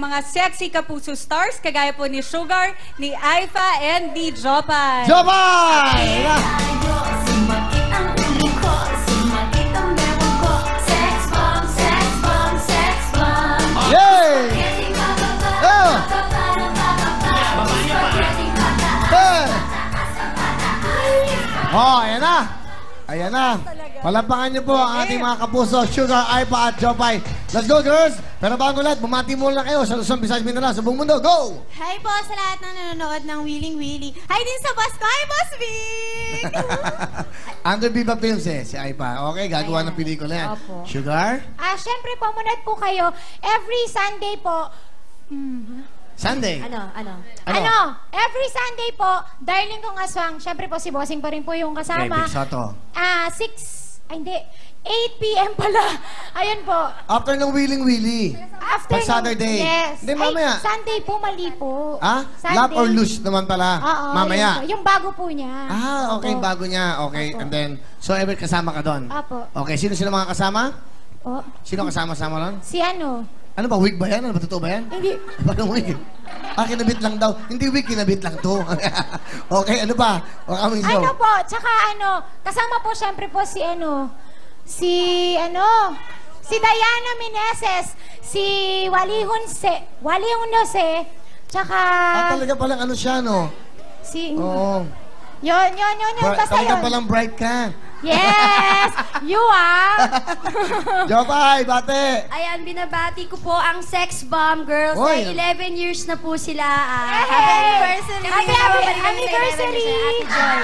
mga sexy kapuso stars, kagaya po ni Sugar, ni Aifa, and ni Jopay. Jopay! Sumakit ang ulo ko, sumakit ang meron ko. Sex bomb, sex bomb, sex bomb. Yay! Oh! Hey! Oh, ayan na. Ayan na. Palampakan niyo po ang ating mga kapuso, Sugar, Aifa at Jopay. Let's go, girls! Pero bago lahat, bumati muna kayo sa Luzon, Visayas, Mindanao, sa buong mundo. Go! Hi po sa lahat ng nanonood ng Willing Willy. Hi din sa boss ko. Hi, Boss Vic! Under Viva Films si Aifa. Okay, gagawa ng pelikula yan. Opo. Sugar? Siyempre po, manood po kayo. Every Sunday po. Sunday. Every Sunday po, Darling Kong Aswang. Siyempre po, si Bossing pa rin po yung Okay, kasama. Big Soto. 8 p.m. pala. Ayun po. After ng Willing Willy. After Pag Saturday. Yes. Hindi, mamaya. Sunday po, mali po. Sunday. Love or Lose naman pala. Oo, mamaya. yun po. Yung bago po niya. Okay, Opo. bago niya. Okay, Opo. and then, so ever kasama ka doon? Opo. Okay, sino mga kasama? Oh, Sino kasama-sama doon? si ano? Ano ba, wig ba yan? Ano ba, totoo ba yan? Hindi. Parang wig. Kinabit lang daw. Hindi wig, kinabit lang to. Okay, ano ba? Ano po, tsaka kasama po syempre po si Diana Meneses, si Wally Hunose, tsaka talaga palang ano siya, no? si Oo. yun, basta Talaga yun. palang bright ka. Yes! You Jopay, bate! Ayan, binabati ko po ang Sex Bomb Girls. Oy. 11 years na po sila. Happy anniversary! Ate Joy.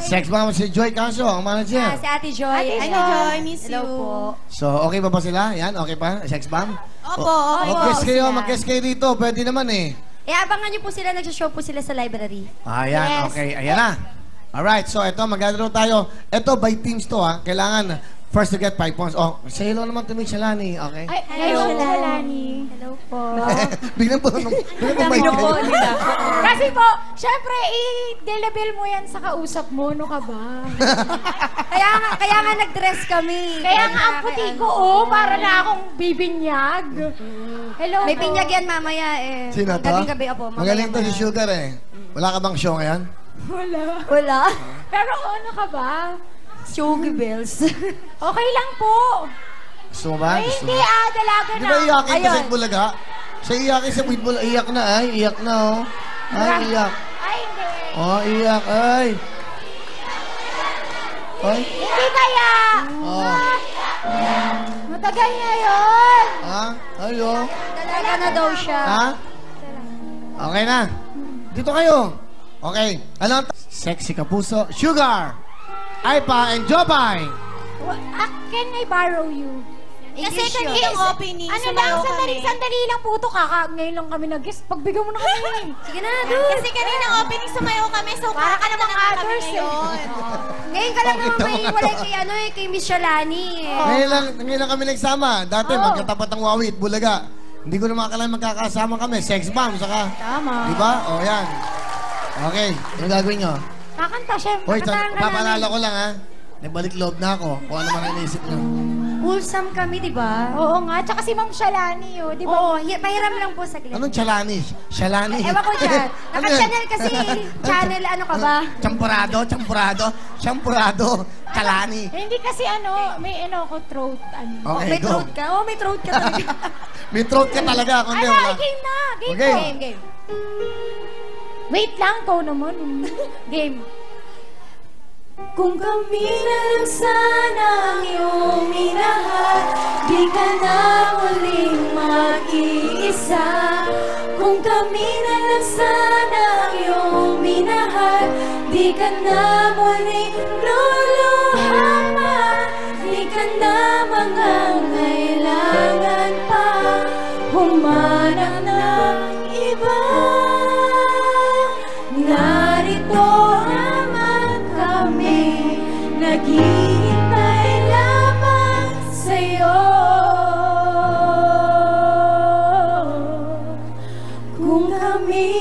Sex bomb si Joy Caso, ang manager. Si Ate Joy. Ate Joy, miss Hello you. po. So, okay ba sa yan? Okay pa? Sex bomb? Opo, Mag-guess kayo, sila. mag-guess kayo dito. Pwede naman eh. Abangan niyo po sila, nagsashow po sila sa library. Ayan, Yes. okay. Ayan na. Alright, so ito, maglalaro tayo. Ito, by teams to ha. Kailangan first to get 5 points. Oh, say hello naman to Miss Shalani, okay? Ay, hello, Shalani. Hello po. Biglang po may Kasi po, syempre, i-delabel mo yan sa kausap mo, no ka ba? kaya nga nag-dress kami. Kaya nga ang puti ko, para na akong bibinyag. Hello May po. pinyag yan mamaya eh. Sino to? Gabing-gabi, opo. Magaling to si Sugar eh. Wala ka bang show ngayon? Wala. Pero ano ka ba? Sugar bells. Okay lang po. Gusto mo ba? Ay, Gusto hindi mo? dalaga Di na. ba iyakin to Ayun. sa Bulaga? Sa iyakin sa Bulaga, iyak na ay. Iyak na oh. Ay, iyak. Ay, hindi. Oh, iyak ay. Ay. Hindi kaya. Oh. Matagal na yun. Ha? Ay, oh. Dalaga na daw siya. Ha? Okay na. Dito kayo. Okay. Ano? Sexy kapuso. Sugar. Aifa and Jopay. Can I borrow you? Kasi English kanina yun. opening, sandali lang po ito. Ngayon lang kami nag-guest. Pagbigyan mo na kami. Sige na, dude. Kasi kanina opening sumayaw kami, so para ka namang others Ngayon ka lang Okay, naman tama. maiiwalay kay Miss Shalani. Ngayon lang kami nagsama. Dati, magkatapat ang Wawit, Bulaga. Hindi ko na makakalain magkakasama kami. Sex bomb, saka. Tama. Diba? O, yan. Okay. Ano gagawin nyo? Kakanta siya. Hoy, Kakanta ka papalala namin. ko lang ha. Nagbalik loob na ako. Kung ano man ang iniisip nyo. Wholesome kami, di ba? Oo nga, tsaka si Ma'am Shalani yun, di ba? Oo, pahiram lang po saglit. Anong Chalani? Shalani? Ewan ko dyan. Ano yan? Naka-channel kasi. Channel, ano ka ba? Champurado, Chalani. Hindi kasi may ko throat, Okay, May go. throat ka? Oo, may throat ka talaga. May throat ka talaga. Kundi wala. Game na! Game Okay. po! Game. Wait lang, ikaw naman. Game. Kung kami na lang sana ang iyong minahal, di ka na muling mag-iisa. Kung kami na lang sana ang iyong minahal, di ka na muling luluha pa. Di ka na mangangailangan pa humanap ng iba. Narito naman kami, naghihintay lamang sa'yo. Kung kami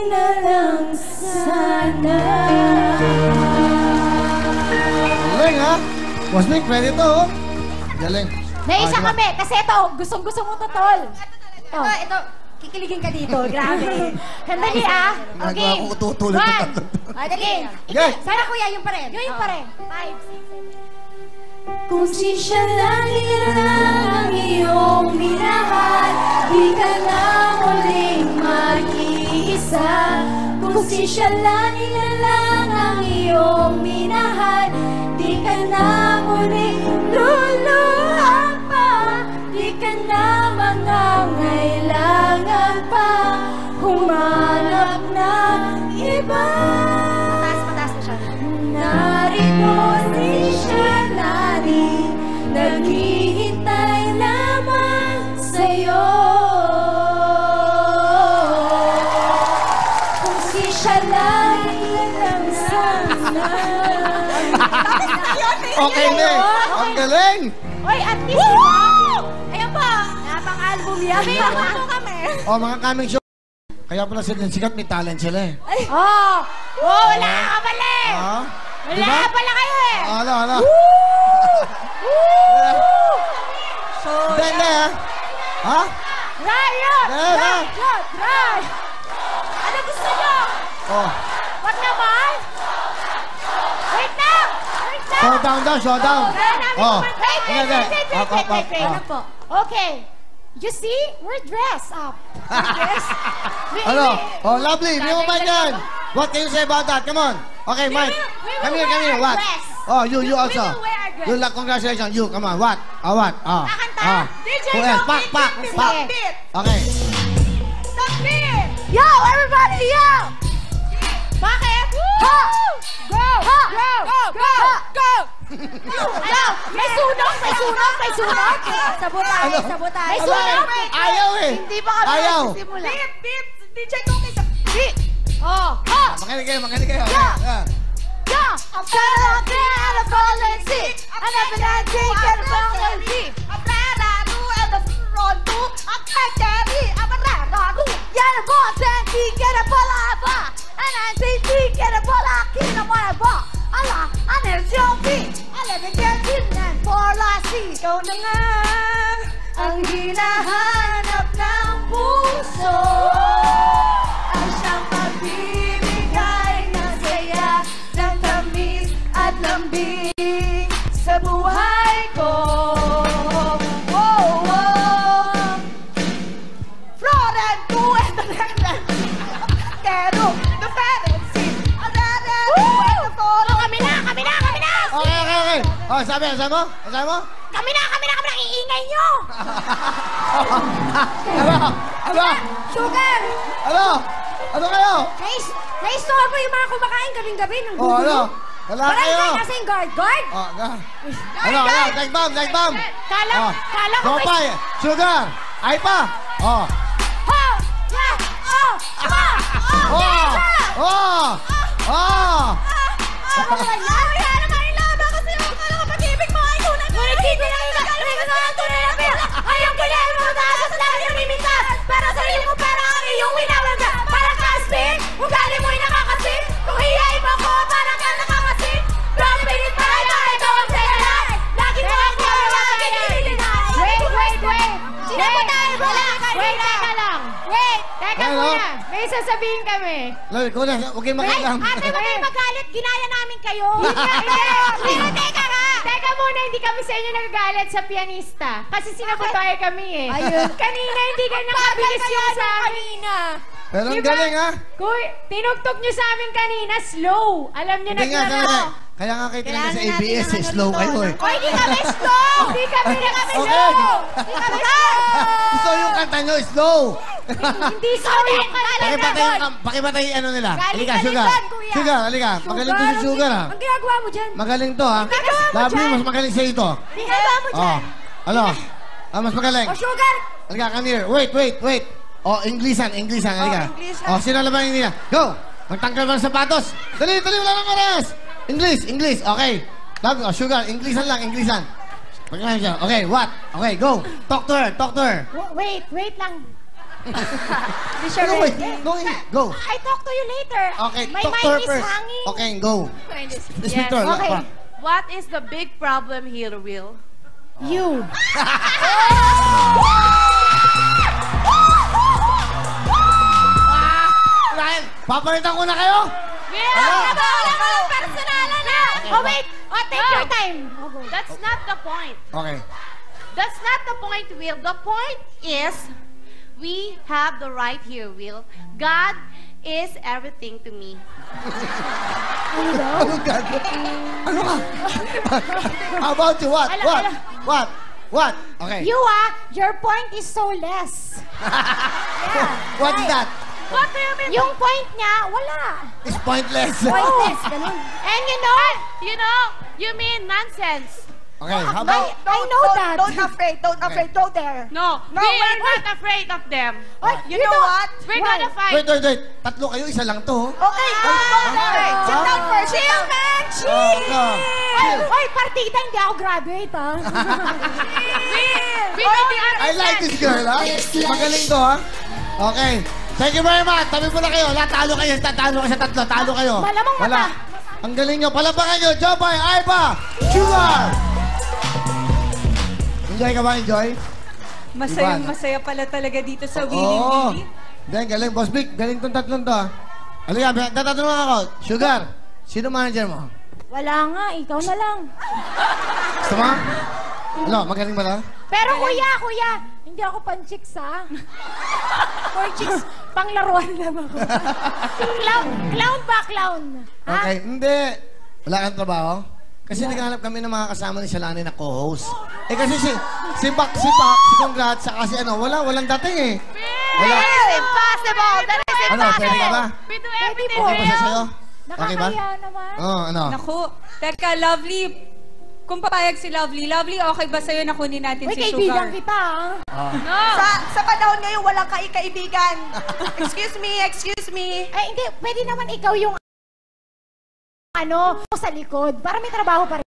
na lang sana. Galing ha? Wasnik, pwede to oh. Galing. Naisa diba? kami, kasi ito, gustong-gusto mo to, tol. Oh. Ito, kikiligin ka dito. Grabe. Handali ah. Nagawa ko tutulog ng One. tatlo. Dali. Okay. Sana kuya, yung pa rin. Yung pa rin. 5, 6, 7. Kung si siya lang ang iyong minahal, di ka na muling mag-iisa. Kung si siya lang ang iyong minahal, di ka na muling luluha pa, di ka na mangangailangan pa humanap ng iba. Mataas na siya. Narito si Shalani, naghihintay lamang sa'yo. Kung si Shalani lang sana. Okay na eh. Ang galing. Oy, at least, diba? Ayan po, napang-album yan. May album kami. Oh, mga coming show. Kaya pala sila sikat, may talent sila eh. Oh, wala ka pala eh. Ah? Wala ka pala kayo eh. Hala, hala. So, Hindi, ha? Ha? Riot! Riot! Riot! Riot! Ano gusto nyo? Oh. Wag naman! Wait lang! Wait lang! Showdown daw, showdown. Kaya namin Oh. wait, Hindi, hindi. Up, up, up. Ano po? Okay. You see? We're dressed up. Dressed? Ano? Oh, lovely. Hindi mo ba yan? What can you say about that? Come on. Okay, Mike. Come here, come here. What? Oh, you also. will wear our dress. You like, congratulations. You, come on. What? Oh, what? Oh. Kakanta? DJ, Who else? go, Pak, beat, pak, beat, pak. beat, beat. Okay. Stop it! Yo, everybody, yo! Bakit? Ha! Go! Ha! Go! Go! Go! Ano? May sunog? May sunog? May sunog? Sabotahe, Ano? sabotahe. May sunog? Ayaw eh. Hindi pa kami Ayaw. nagsisimula. Beat! Beat! DJ Cookie sa... Beat! Oh! Ha! Makinig kayo, makinig kayo. Yeah. Yeah. Yeah! I'm trying out there at a fallen sea. I'm never that drink at a fallen sea. I'm trying out at the front door. I'm trying to be. I'm a raro. Yeah, the boss and he get a bola. And I say he get a bola. King of my bar. Allah, I never show me. I never get in and for last sea. Ikaw na nga ang hinahanap ng puso. Ang siyang magbibigay ng saya, ng tamis at lambing sa buhay ko. Oh, oh. Florent, do it the England. Pero, the fantasy. Kami na, kami na, kami na! Okay, okay, okay. Oh, sabi mo? Sabi mo? Kami na, iingay nyo! Ano? Ano? Sugar! Ano? Ano kayo? Naistorbo yung mga kumakain gabing-gabi ng Oh, ano? Wala kayo. Barangay kasing guard. Guard! Oh, ano? Dive bomb, dive bomb. Kala ko may... Tropay, sugar, ay pa. Oh. Ha! Yeah! Oh! Ah! Oh! Oh! Oh! Oh! Ano ba yan? Ano ba yung laban kasi yung pag-ibig mo ay tunay mo. Ngunit di ko nakikagaling ko sa tunay na pera. Ayaw ko yan, mga taas sa labi ng mimintas. Para sa iyo ko pera ang iyong winawalga. Parang kaspin, ugali mo'y nakakasin. Kung hiyain mo ko, parang ka nakakasin. Don't pilit pa rin, ito ang sa'yo. Lagi ko ang kaya, lagi nililinan. Wait! Sino ba tayo? Wait, teka lang. Wait, teka Ano? muna. May sasabihin kami. Lalo, ikaw na, huwag kayong makialam. Ate, wag kayo magalit. Ginaya namin kayo. Pero teka nga. Teka muna, hindi kami sa inyo nagagalit sa pianista. Kasi sinabotahe kami eh. Ayun. Kanina, hindi ka nakabilis yung sa amin. Pero ang Diba? galing, ha? Kuy, tinugtog nyo sa amin kanina, slow. Alam nyo na Hindi nga talaga. Kaya nga kayo talaga sa Kailangan natin ABS, ng eh, slow kayo eh. Oy, hindi kami slow! Hindi kami Okay. slow! Hindi kami slow! Gusto yung kanta nyo, slow. Hindi slow yung kanina. Pakipatay ano nila. Galing Halika, ka sugar. din, kuya. Sugar, halika. Magaling to si sugar, ha? Ang ginagawa mo dyan? Magaling to, ha? ginagawa mo Lovely, dyan? mas magaling sa ito. Ginagawa mo Oh. dyan? Ano? Mas magaling. O sugar! Halika, come here. Wait. Oh, Inglesan, halika. Inglesan. Oh, sino laban yung nila? Go! Magtanggal ng sapatos. Dali, wala nang oras. English. Okay. Love, sugar, Inglesan lang. Pagkakain siya. Okay, what? Okay, go. Talk to her. Wait lang. Hindi siya No, wait. ready. No, go. I talk to you later. Okay, My talk to her mind is first. hanging. Okay, go. Speak to her. okay. What is the big problem here, Will? You. Papalitan ko na kayo? Will! Wala mo, personalan na! Oh, wait! Oh, take your time. Oh, go. That's not the point. Okay. That's not the point, Will. The point is, we have the right here, Will. God is everything to me. Ano gago? Ano ka? How about you? What? Ala, What? ala. What? What? Okay. Your point is so less. What is that? What do you mean? Yung point niya, wala. It's pointless. Pointless, ganun. And you know, You mean nonsense. Okay, how about... I know that. Don't afraid, go there. No, No, we wait, are not afraid of them. Ay, You know what? We're Why? gonna fight. Wait. Tatlo kayo, isa lang to. Okay, go there. Sit down first. Chill, man, chill. Ay, partida, hindi ako graduate, ha? We don't I like this girl, ha? Magaling to, ha? Okay. Thank you very much. Tabi mo na kayo. Lahat talo kayo. Talo kayo sa tatlo. Talo kayo. Malamang mata. Wala. Ang galing nyo. Palapakan nyo. Jopay, Aiba, Sugar. Enjoy ka ba? Enjoy? Masaya pala talaga dito sa Willy Oo. Willy. Then, galing. Boss Vic, galing tong tatlong to, ha? Halika, tatanong ako. Sugar, sino manager mo? Wala nga, ikaw na lang. Gusto mo? Ano, magaling ba na? Pero kuya, hindi ako pan-chicks, ha? For chicks, panglaruan lang ako. Clown ba, clown? Ha? Okay, hindi. Wala kang trabaho? Kasi naghanap kami ng mga kasama ni Shalani na co-host. Eh kasi si Pak, si Congrats, saka si walang dating eh. Wala. That is impossible. That is Ano, pwede ka ba? We do Pwede everything, po. Pwede ba siya Will. sa'yo? Okay ba? Nakakaya naman. Oo, ano? Naku, teka, Lovely. Kung papayag si Lovely, okay ba sa'yo na kunin natin Uy, si kaibigan Sugar? kita, ha? No. Sa panahon ngayon, walang kaibigan. Excuse me. Ay, hindi, pwede naman ikaw yung sa likod. Para may trabaho pa rin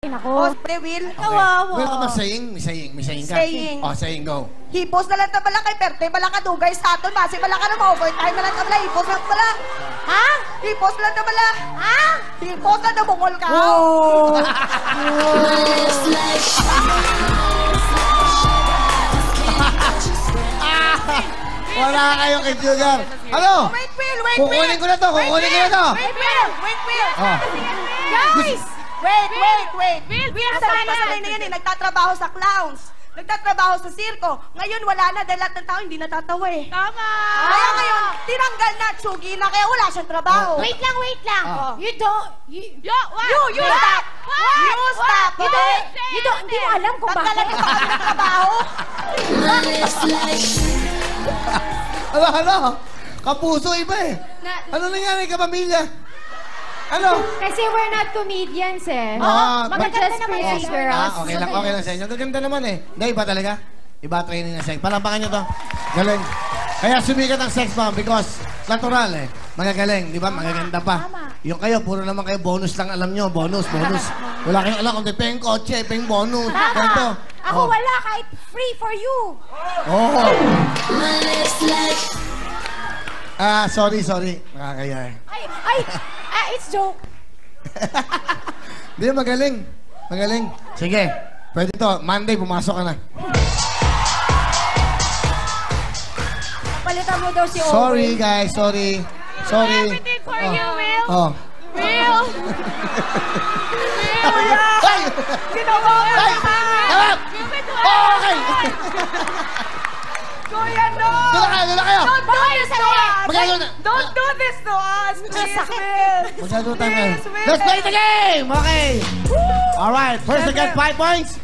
Oh, ako. pre, Will. Kawawa. Well, ka ba saying? May saying ka? Saying. Oh, saying, go. Hipos na lang na bala kay Perte, bala ka dugay sa aton, masi bala ka na ma-overtime na lang na bala, hipos lang bala. Ha? Hipos lang na bala. Ha? Hipos lang na bungol ka. Wala kayo kay Sugar. Ano? Wait, Will. Kukunin ko na to. Wait, Will. Oh. Guys! Wait. Will, Ang sanay na yan eh, nagtatrabaho sa clowns. Nagtatrabaho sa sirko. Ngayon wala na dahil lahat ng tao hindi natatawa eh. Tama. Kaya ngayon, tinanggal na, tsugi na, kaya wala siyang trabaho. Wait lang. Ah. You don't... Yo, what? You stop! You stop! Hindi mo alam kung Tanggalan bakit. mo pa kami ng trabaho. Ano? Kapuso iba eh. Ano nangyari ka, pamilya? Ano? Kasi we're not comedians eh. Ah, Magaganda but- naman Oh, si girls. okay lang sa inyo. Gaganda naman eh. Hindi, iba talaga. Iba training ng sex. Palampakan nyo to. Galing. Kaya sumikat ang sex bomb because natural eh. Magagaling, di ba? Magaganda pa. Tama. Yung kayo, puro naman kayo bonus lang alam nyo. Bonus. Wala kayong alam kung peng kotse, peng bonus. Ganito. Ako wala, kahit free for you. Oh. Sorry. Nakakaya eh. It's joke. Hindi, magaling. Sige, pwede to. Monday, pumasok ka na. Palitan mo daw si Owen. Sorry, guys. Sorry. Everything for you, Will. Oh. Will. Ay! Ginawa mo Ay! Harap! Will, we do Okay! Kuya, no! Doon na kayo! Don't do this to us! Magkano na? Don't do this to us! Please, Will! Masyado tayo ngayon. Please, Will. Let's play the game! Okay! Alright, first to get 5 points.